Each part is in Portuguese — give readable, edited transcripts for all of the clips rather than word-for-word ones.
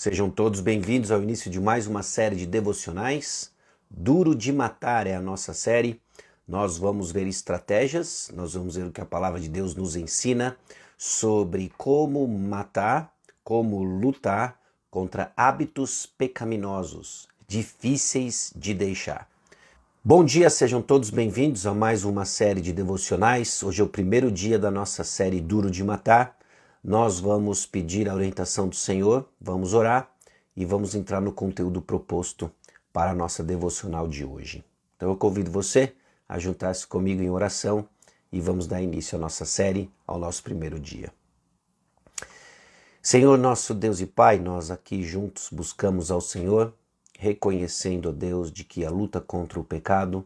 Sejam todos bem-vindos ao início de mais uma série de devocionais. Duro de Matar é a nossa série. Nós vamos ver estratégias, nós vamos ver o que a palavra de Deus nos ensina sobre como matar, como lutar contra hábitos pecaminosos, difíceis de deixar. Bom dia, sejam todos bem-vindos a mais uma série de devocionais. Hoje é o primeiro dia da nossa série Duro de Matar. Nós vamos pedir a orientação do Senhor, vamos orar e vamos entrar no conteúdo proposto para a nossa devocional de hoje. Então eu convido você a juntar-se comigo em oração e vamos dar início à nossa série, ao nosso primeiro dia. Senhor, nosso Deus e Pai, nós aqui juntos buscamos ao Senhor, reconhecendo, ó Deus, de que a luta contra o pecado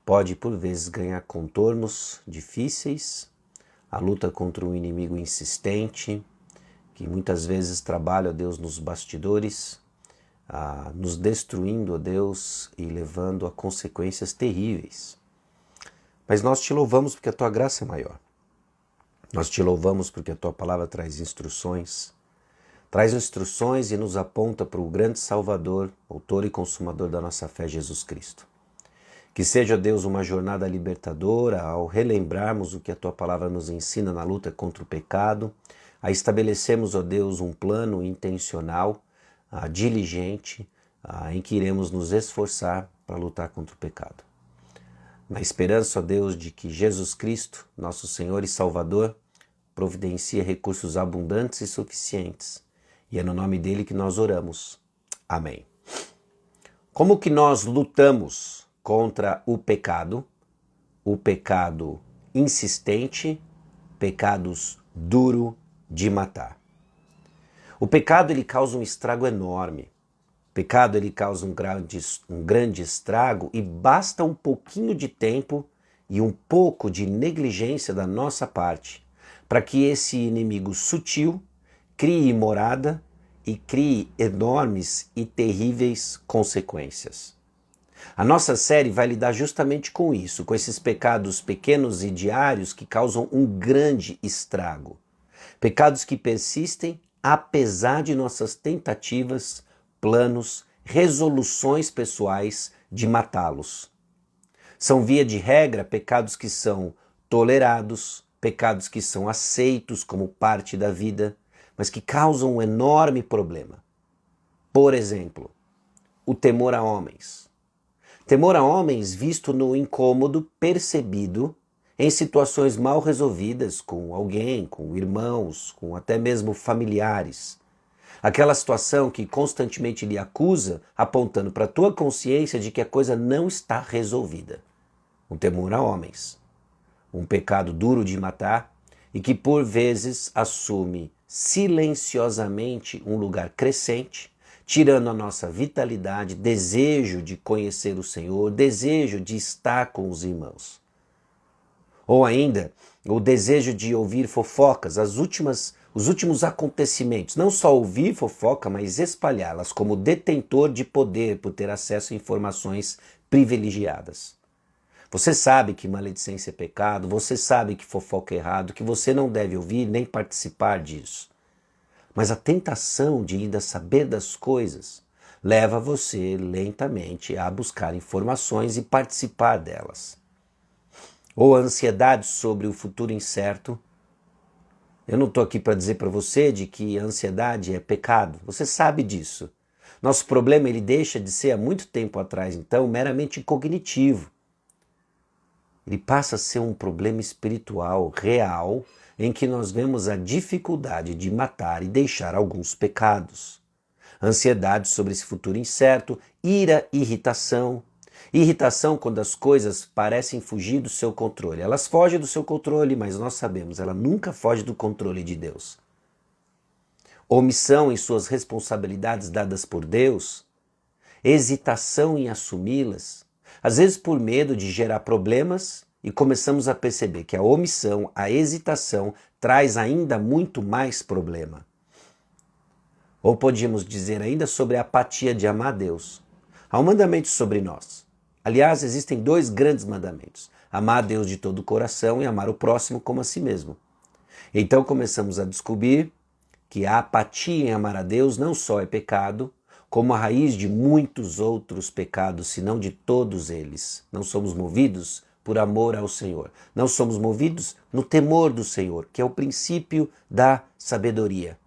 pode por vezes ganhar contornos difíceis, a luta contra um inimigo insistente, que muitas vezes trabalha, ó Deus, nos bastidores, nos destruindo, ó Deus, e levando a consequências terríveis. Mas nós te louvamos porque a tua graça é maior. Nós te louvamos porque a tua palavra traz instruções e nos aponta para o grande Salvador, autor e consumador da nossa fé, Jesus Cristo. Que seja, Deus, uma jornada libertadora ao relembrarmos o que a Tua palavra nos ensina na luta contra o pecado, a estabelecermos, ó Deus, um plano intencional, diligente, em que iremos nos esforçar para lutar contra o pecado. Na esperança, ó Deus, de que Jesus Cristo, nosso Senhor e Salvador, providencia recursos abundantes e suficientes. E é no nome dele que nós oramos. Amém. Como que nós lutamos contra o pecado insistente, pecados duro de matar? O pecado ele causa um estrago enorme. O pecado ele causa um grande estrago e basta um pouquinho de tempo e um pouco de negligência da nossa parte para que esse inimigo sutil crie morada e crie enormes e terríveis consequências. A nossa série vai lidar justamente com isso, com esses pecados pequenos e diários que causam um grande estrago. Pecados que persistem apesar de nossas tentativas, planos, resoluções pessoais de matá-los. São, via de regra, pecados que são tolerados, pecados que são aceitos como parte da vida, mas que causam um enorme problema. Por exemplo, o temor a homens. Temor a homens visto no incômodo percebido em situações mal resolvidas com alguém, com irmãos, com até mesmo familiares. Aquela situação que constantemente lhe acusa, apontando para a tua consciência de que a coisa não está resolvida. Um temor a homens. Um pecado duro de matar e que por vezes assume silenciosamente um lugar crescente, tirando a nossa vitalidade, desejo de conhecer o Senhor, desejo de estar com os irmãos. Ou ainda, o desejo de ouvir fofocas, os últimos acontecimentos. Não só ouvir fofoca, mas espalhá-las como detentor de poder por ter acesso a informações privilegiadas. Você sabe que maledicência é pecado, você sabe que fofoca é errado, que você não deve ouvir nem participar disso. Mas a tentação de ainda saber das coisas leva você lentamente a buscar informações e participar delas. Ou a ansiedade sobre o futuro incerto. Eu não estou aqui para dizer para você de que a ansiedade é pecado, você sabe disso. Nosso problema ele deixa de ser há muito tempo atrás, então, meramente cognitivo. Ele passa a ser um problema espiritual, real, em que nós vemos a dificuldade de matar e deixar alguns pecados. Ansiedade sobre esse futuro incerto, ira, irritação. Irritação quando as coisas parecem fugir do seu controle. Elas fogem do seu controle, mas nós sabemos, ela nunca foge do controle de Deus. Omissão em suas responsabilidades dadas por Deus. Hesitação em assumi-las. Às vezes por medo de gerar problemas e começamos a perceber que a omissão, a hesitação traz ainda muito mais problema. Ou podíamos dizer ainda sobre a apatia de amar Deus. Há um mandamento sobre nós. Aliás, existem dois grandes mandamentos. Amar a Deus de todo o coração e amar o próximo como a si mesmo. Então começamos a descobrir que a apatia em amar a Deus não só é pecado, como a raiz de muitos outros pecados, se não de todos eles. Não somos movidos por amor ao Senhor. Não somos movidos no temor do Senhor, que é o princípio da sabedoria.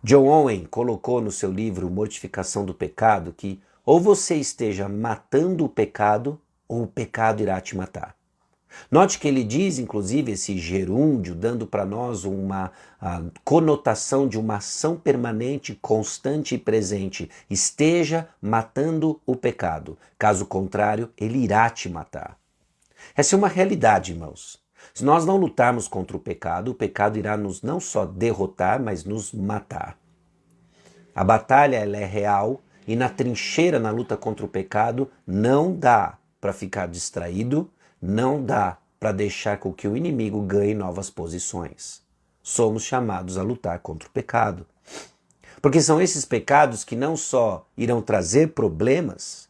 John Owen colocou no seu livro Mortificação do Pecado que ou você esteja matando o pecado ou o pecado irá te matar. Note que ele diz, inclusive, esse gerúndio, dando para nós uma conotação de uma ação permanente, constante e presente. Esteja matando o pecado. Caso contrário, ele irá te matar. Essa é uma realidade, irmãos. Se nós não lutarmos contra o pecado irá nos não só derrotar, mas nos matar. A batalha ela é real e na trincheira, na luta contra o pecado, não dá para ficar distraído, não dá para deixar com que o inimigo ganhe novas posições. Somos chamados a lutar contra o pecado. Porque são esses pecados que não só irão trazer problemas,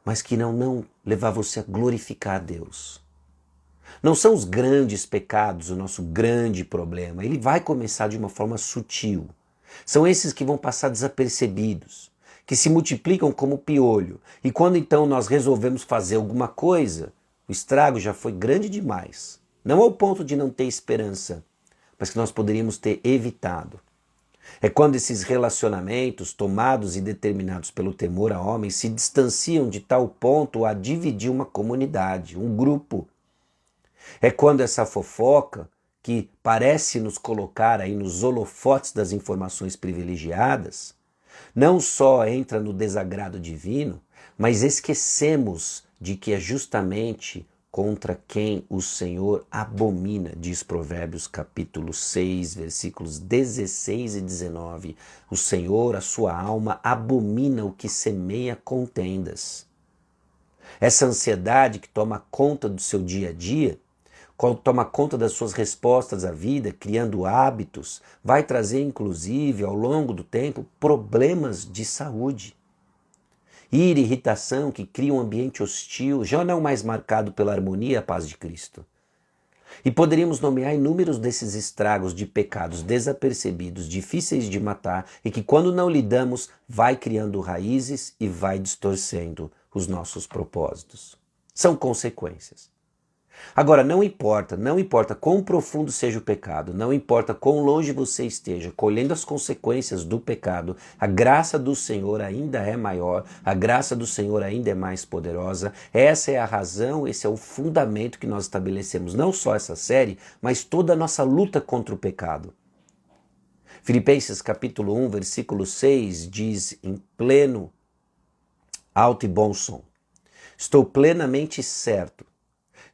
mas que não levar você a glorificar a Deus. Não são os grandes pecados o nosso grande problema. Ele vai começar de uma forma sutil. São esses que vão passar desapercebidos, que se multiplicam como piolho. E quando então nós resolvemos fazer alguma coisa, o estrago já foi grande demais. Não ao ponto de não ter esperança, mas que nós poderíamos ter evitado. É quando esses relacionamentos, tomados e determinados pelo temor a homens, se distanciam de tal ponto a dividir uma comunidade, um grupo. É quando essa fofoca, que parece nos colocar aí nos holofotes das informações privilegiadas, não só entra no desagrado divino, mas esquecemos de que é justamente contra quem o Senhor abomina, diz Provérbios capítulo 6, versículos 16 e 19. O Senhor, a sua alma, abomina o que semeia contendas. Essa ansiedade que toma conta do seu dia a dia, toma conta das suas respostas à vida, criando hábitos, vai trazer inclusive ao longo do tempo problemas de saúde. Ira e irritação que cria um ambiente hostil, já não mais marcado pela harmonia e a paz de Cristo. E poderíamos nomear inúmeros desses estragos de pecados desapercebidos, difíceis de matar e que quando não lidamos vai criando raízes e vai distorcendo os nossos propósitos. São consequências. Agora, não importa quão profundo seja o pecado, não importa quão longe você esteja, colhendo as consequências do pecado, a graça do Senhor ainda é maior, a graça do Senhor ainda é mais poderosa. Essa é a razão, esse é o fundamento que nós estabelecemos, não só essa série, mas toda a nossa luta contra o pecado. Filipenses capítulo 1, versículo 6 diz em pleno alto e bom som: estou plenamente certo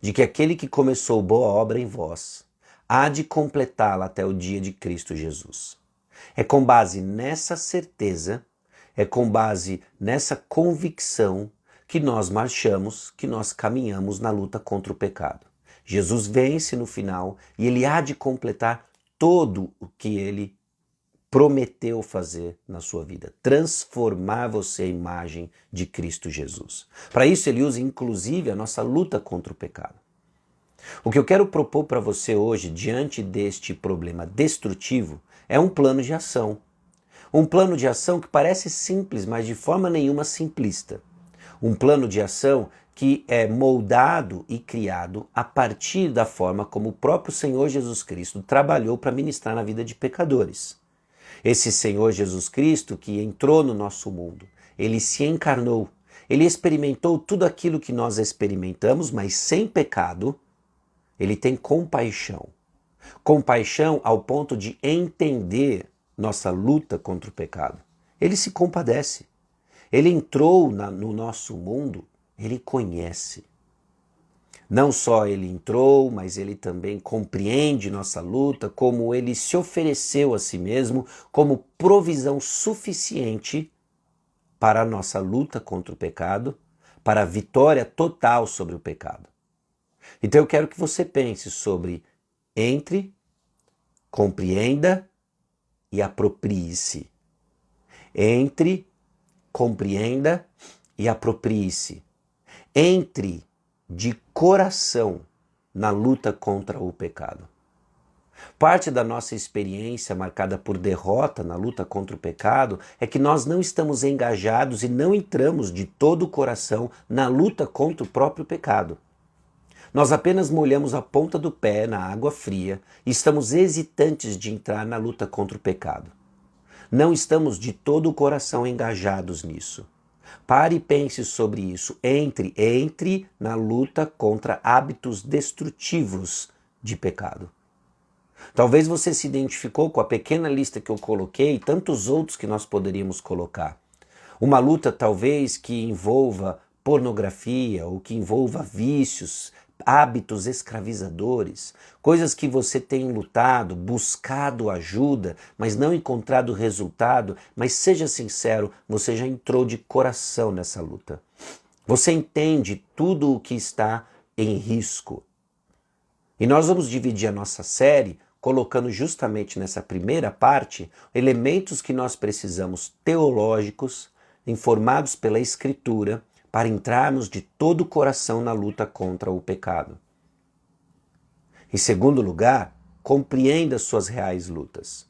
de que aquele que começou boa obra em vós há de completá-la até o dia de Cristo Jesus. É com base nessa certeza, é com base nessa convicção que nós marchamos, que nós caminhamos na luta contra o pecado. Jesus vence no final e ele há de completar todo o que ele prometeu fazer na sua vida, transformar você à imagem de Cristo Jesus. Para isso ele usa inclusive a nossa luta contra o pecado. O que eu quero propor para você hoje, diante deste problema destrutivo, é um plano de ação. Um plano de ação que parece simples, mas de forma nenhuma simplista. Um plano de ação que é moldado e criado a partir da forma como o próprio Senhor Jesus Cristo trabalhou para ministrar na vida de pecadores. Esse Senhor Jesus Cristo que entrou no nosso mundo, ele se encarnou, ele experimentou tudo aquilo que nós experimentamos, mas sem pecado. Ele tem compaixão. Compaixão ao ponto de entender nossa luta contra o pecado. Ele se compadece. Ele entrou no nosso mundo, ele conhece. Não só ele entrou, mas ele também compreende nossa luta, como ele se ofereceu a si mesmo como provisão suficiente para a nossa luta contra o pecado, para a vitória total sobre o pecado. Então eu quero que você pense sobre entre, compreenda e aproprie-se. Entre, compreenda e aproprie-se. Entre de coração na luta contra o pecado. Parte da nossa experiência marcada por derrota na luta contra o pecado é que nós não estamos engajados e não entramos de todo o coração na luta contra o próprio pecado. Nós apenas molhamos a ponta do pé na água fria e estamos hesitantes de entrar na luta contra o pecado. Não estamos de todo o coração engajados nisso. Pare e pense sobre isso. Entre na luta contra hábitos destrutivos de pecado. Talvez você se identificou com a pequena lista que eu coloquei e tantos outros que nós poderíamos colocar. Uma luta talvez que envolva pornografia ou que envolva vícios, hábitos escravizadores, coisas que você tem lutado, buscado ajuda, mas não encontrado resultado, mas seja sincero, você já entrou de coração nessa luta. Você entende tudo o que está em risco. E nós vamos dividir a nossa série colocando justamente nessa primeira parte elementos que nós precisamos teológicos, informados pela Escritura, para entrarmos de todo o coração na luta contra o pecado. Em segundo lugar, compreenda suas reais lutas.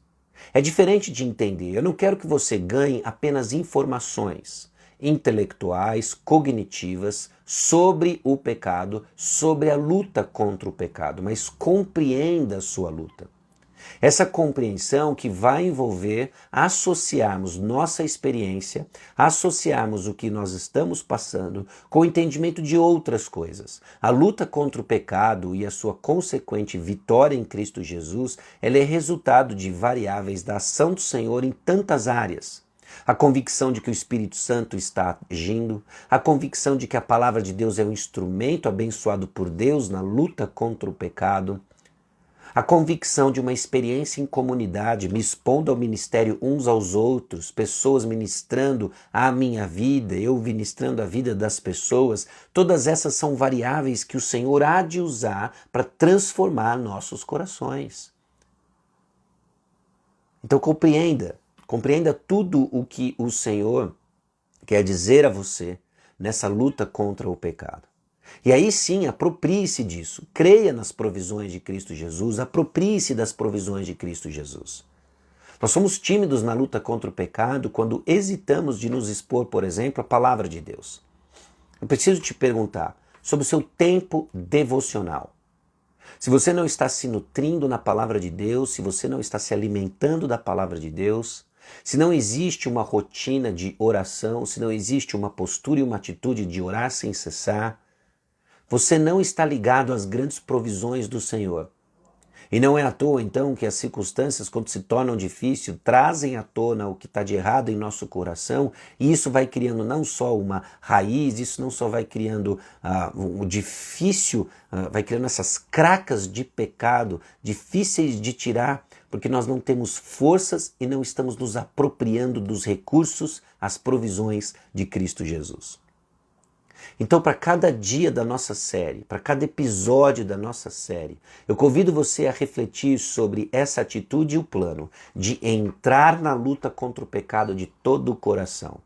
É diferente de entender. Eu não quero que você ganhe apenas informações intelectuais, cognitivas, sobre o pecado, sobre a luta contra o pecado, mas compreenda a sua luta. Essa compreensão que vai envolver associarmos nossa experiência, associarmos o que nós estamos passando com o entendimento de outras coisas. A luta contra o pecado e a sua consequente vitória em Cristo Jesus, ela é resultado de variáveis da ação do Senhor em tantas áreas. A convicção de que o Espírito Santo está agindo, a convicção de que a palavra de Deus é um instrumento abençoado por Deus na luta contra o pecado, a convicção de uma experiência em comunidade, me expondo ao ministério uns aos outros, pessoas ministrando a minha vida, eu ministrando a vida das pessoas, todas essas são variáveis que o Senhor há de usar para transformar nossos corações. Então compreenda tudo o que o Senhor quer dizer a você nessa luta contra o pecado. E aí sim, aproprie-se disso. Creia nas provisões de Cristo Jesus, aproprie-se das provisões de Cristo Jesus. Nós somos tímidos na luta contra o pecado quando hesitamos de nos expor, por exemplo, à palavra de Deus. Eu preciso te perguntar sobre o seu tempo devocional. Se você não está se nutrindo na palavra de Deus, se você não está se alimentando da palavra de Deus, se não existe uma rotina de oração, se não existe uma postura e uma atitude de orar sem cessar, você não está ligado às grandes provisões do Senhor. E não é à toa, então, que as circunstâncias, quando se tornam difíceis, trazem à tona o que está de errado em nosso coração, e isso vai criando não só uma raiz, isso não só vai criando o difícil, vai criando essas cracas de pecado, difíceis de tirar, porque nós não temos forças e não estamos nos apropriando dos recursos, as provisões de Cristo Jesus. Então, para cada dia da nossa série, para cada episódio da nossa série, eu convido você a refletir sobre essa atitude e o plano de entrar na luta contra o pecado de todo o coração,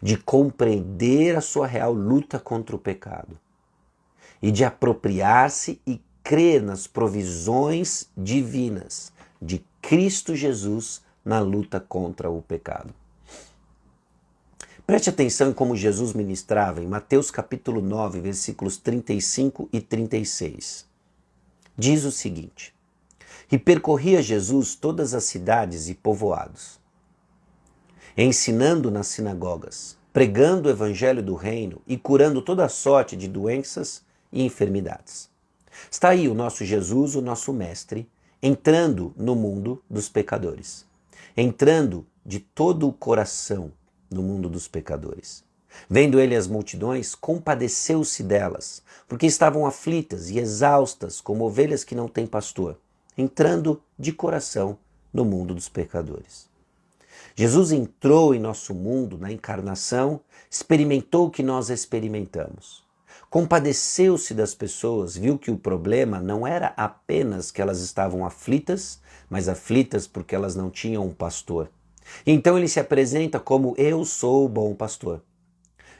de compreender a sua real luta contra o pecado e de apropriar-se e crer nas provisões divinas de Cristo Jesus na luta contra o pecado. Preste atenção em como Jesus ministrava em Mateus capítulo 9, versículos 35 e 36. Diz o seguinte: E percorria Jesus todas as cidades e povoados, ensinando nas sinagogas, pregando o evangelho do reino e curando toda sorte de doenças e enfermidades. Está aí o nosso Jesus, o nosso mestre, entrando no mundo dos pecadores, entrando de todo o coração no mundo dos pecadores. Vendo ele as multidões, compadeceu-se delas, porque estavam aflitas e exaustas como ovelhas que não têm pastor, entrando de coração no mundo dos pecadores. Jesus entrou em nosso mundo na encarnação, experimentou o que nós experimentamos. Compadeceu-se das pessoas, viu que o problema não era apenas que elas estavam aflitas, mas aflitas porque elas não tinham um pastor. Então ele se apresenta como eu sou o bom pastor.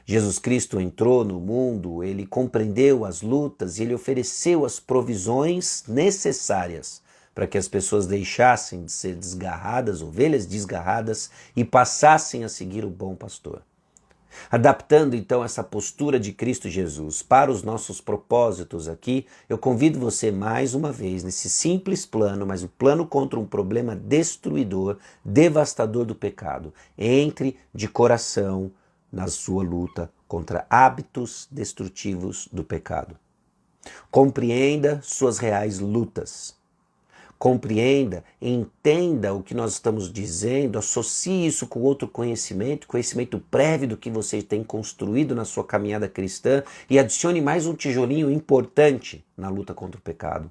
Jesus Cristo entrou no mundo, ele compreendeu as lutas e ele ofereceu as provisões necessárias para que as pessoas deixassem de ser desgarradas, ovelhas desgarradas, e passassem a seguir o bom pastor. Adaptando então essa postura de Cristo Jesus para os nossos propósitos aqui, eu convido você mais uma vez nesse simples plano, mas o plano contra um problema destruidor, devastador do pecado. Entre de coração na sua luta contra hábitos destrutivos do pecado. Compreenda suas reais lutas. Compreenda, entenda o que nós estamos dizendo, associe isso com outro conhecimento prévio do que você tem construído na sua caminhada cristã e adicione mais um tijolinho importante na luta contra o pecado.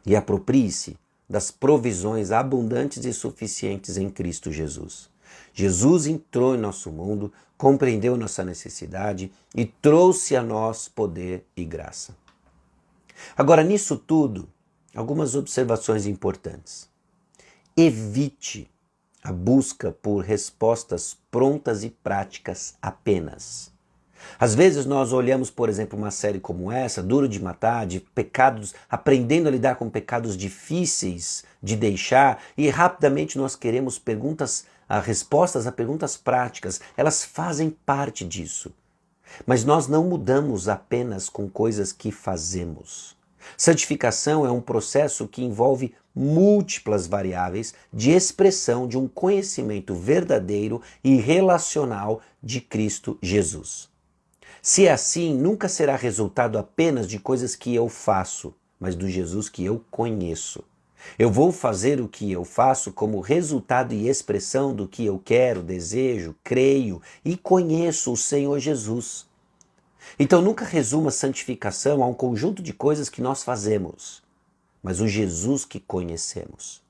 E aproprie-se das provisões abundantes e suficientes em Cristo Jesus. Jesus entrou em nosso mundo, compreendeu nossa necessidade e trouxe a nós poder e graça. Agora, nisso tudo, algumas observações importantes. Evite a busca por respostas prontas e práticas apenas. Às vezes nós olhamos, por exemplo, uma série como essa, Duro de Matar, de pecados, aprendendo a lidar com pecados difíceis de deixar, e rapidamente nós queremos respostas a perguntas práticas. Elas fazem parte disso. Mas nós não mudamos apenas com coisas que fazemos. Santificação é um processo que envolve múltiplas variáveis de expressão de um conhecimento verdadeiro e relacional de Cristo Jesus. Se é assim, nunca será resultado apenas de coisas que eu faço, mas do Jesus que eu conheço. Eu vou fazer o que eu faço como resultado e expressão do que eu quero, desejo, creio e conheço o Senhor Jesus. Então nunca resuma santificação a um conjunto de coisas que nós fazemos, mas o Jesus que conhecemos.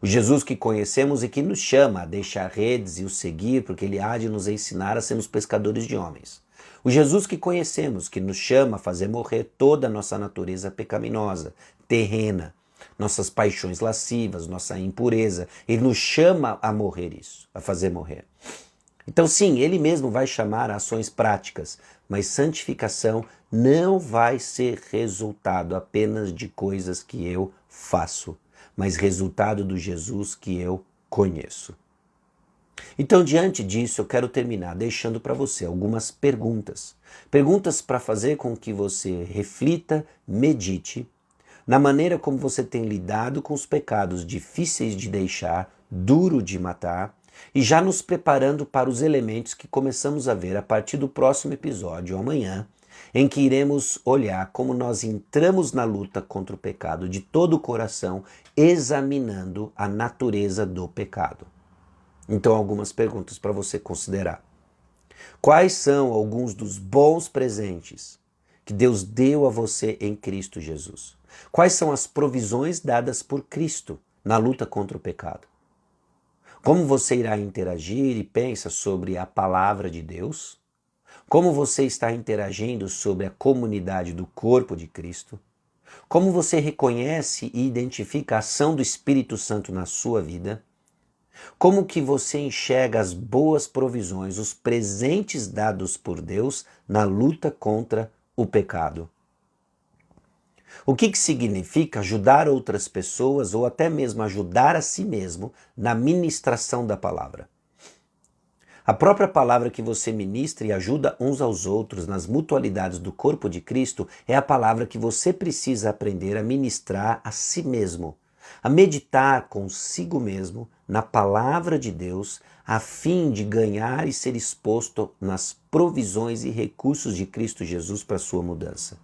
O Jesus que conhecemos e que nos chama a deixar redes e o seguir, porque ele há de nos ensinar a sermos pescadores de homens. O Jesus que conhecemos, que nos chama a fazer morrer toda a nossa natureza pecaminosa, terrena, nossas paixões lascivas, nossa impureza. Ele nos chama a morrer isso, a fazer morrer. Então sim, ele mesmo vai chamar a ações práticas, mas santificação não vai ser resultado apenas de coisas que eu faço, mas resultado do Jesus que eu conheço. Então, diante disso, eu quero terminar deixando para você algumas perguntas. Perguntas para fazer com que você reflita, medite na maneira como você tem lidado com os pecados difíceis de deixar, duro de matar, e já nos preparando para os elementos que começamos a ver a partir do próximo episódio, amanhã, em que iremos olhar como nós entramos na luta contra o pecado de todo o coração, examinando a natureza do pecado. Então, algumas perguntas para você considerar. Quais são alguns dos bons presentes que Deus deu a você em Cristo Jesus? Quais são as provisões dadas por Cristo na luta contra o pecado? Como você irá interagir e pensa sobre a palavra de Deus? Como você está interagindo sobre a comunidade do corpo de Cristo? Como você reconhece e identifica a ação do Espírito Santo na sua vida? Como que você enxerga as boas provisões, os presentes dados por Deus na luta contra o pecado? O que significa ajudar outras pessoas ou até mesmo ajudar a si mesmo na ministração da palavra? A própria palavra que você ministra e ajuda uns aos outros nas mutualidades do corpo de Cristo é a palavra que você precisa aprender a ministrar a si mesmo, a meditar consigo mesmo na palavra de Deus, a fim de ganhar e ser exposto nas provisões e recursos de Cristo Jesus para a sua mudança.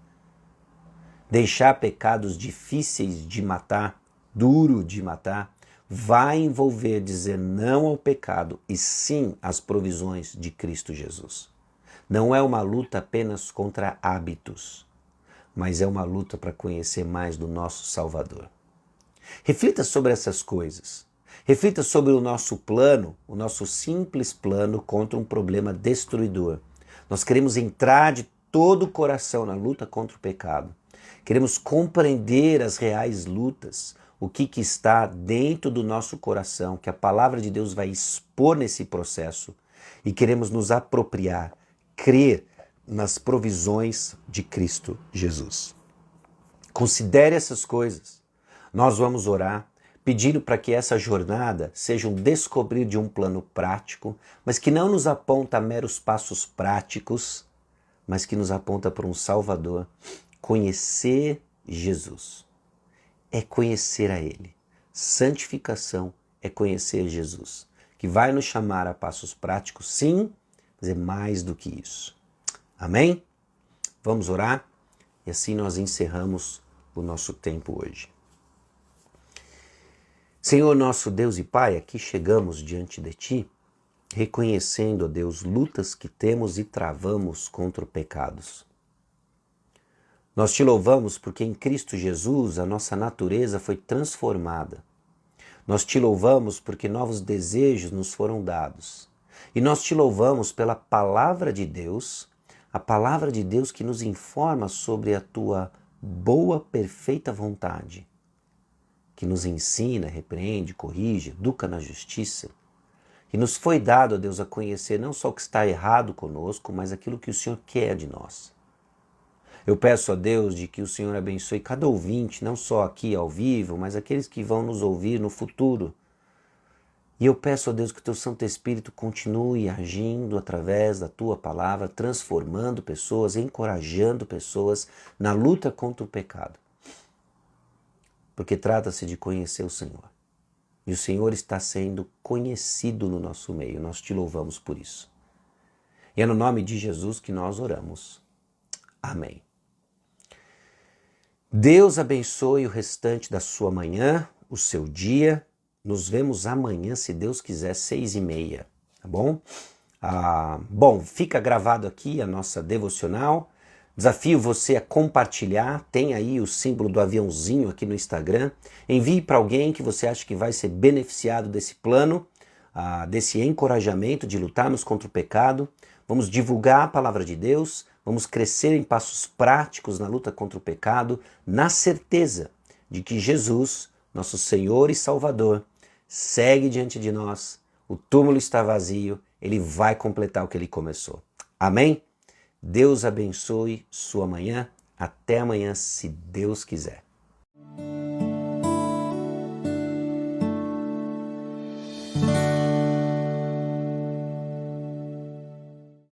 Deixar pecados difíceis de matar, duro de matar, vai envolver dizer não ao pecado e sim às provisões de Cristo Jesus. Não é uma luta apenas contra hábitos, mas é uma luta para conhecer mais do nosso Salvador. Reflita sobre essas coisas. Reflita sobre o nosso plano, o nosso simples plano contra um problema destruidor. Nós queremos entrar de todo o coração na luta contra o pecado. Queremos compreender as reais lutas, o que está dentro do nosso coração, que a palavra de Deus vai expor nesse processo, e queremos nos apropriar crer nas provisões de Cristo Jesus. Considere essas coisas. Nós vamos orar, pedindo para que essa jornada seja um descobrir de um plano prático, mas que não nos aponta a meros passos práticos, mas que nos aponta para um Salvador. Conhecer Jesus é conhecer a Ele. Santificação é conhecer Jesus, que vai nos chamar a passos práticos, sim, mas é mais do que isso. Amém? Vamos orar e assim nós encerramos o nosso tempo hoje. Senhor nosso Deus e Pai, aqui chegamos diante de Ti, reconhecendo, ó Deus, lutas que temos e travamos contra pecados. Nós Te louvamos porque em Cristo Jesus a nossa natureza foi transformada. Nós Te louvamos porque novos desejos nos foram dados. E nós Te louvamos pela palavra de Deus, a palavra de Deus que nos informa sobre a Tua boa, perfeita vontade, que nos ensina, repreende, corrige, educa na justiça, que nos foi dado, ó Deus, a conhecer não só o que está errado conosco, mas aquilo que o Senhor quer de nós. Eu peço a Deus de que o Senhor abençoe cada ouvinte, não só aqui ao vivo, mas aqueles que vão nos ouvir no futuro. E eu peço a Deus que o Teu Santo Espírito continue agindo através da Tua palavra, transformando pessoas, encorajando pessoas na luta contra o pecado. Porque trata-se de conhecer o Senhor. E o Senhor está sendo conhecido no nosso meio. Nós Te louvamos por isso. E é no nome de Jesus que nós oramos. Amém. Deus abençoe o restante da sua manhã, o seu dia. Nos vemos amanhã, se Deus quiser, 6h30, tá bom? Bom, fica gravado aqui a nossa devocional. Desafio você a compartilhar, tem aí o símbolo do aviãozinho aqui no Instagram. Envie para alguém que você acha que vai ser beneficiado desse plano, desse encorajamento de lutarmos contra o pecado. Vamos divulgar a palavra de Deus, vamos crescer em passos práticos na luta contra o pecado, na certeza de que Jesus, nosso Senhor e Salvador, segue diante de nós, o túmulo está vazio, Ele vai completar o que Ele começou. Amém? Deus abençoe sua manhã. Até amanhã, se Deus quiser.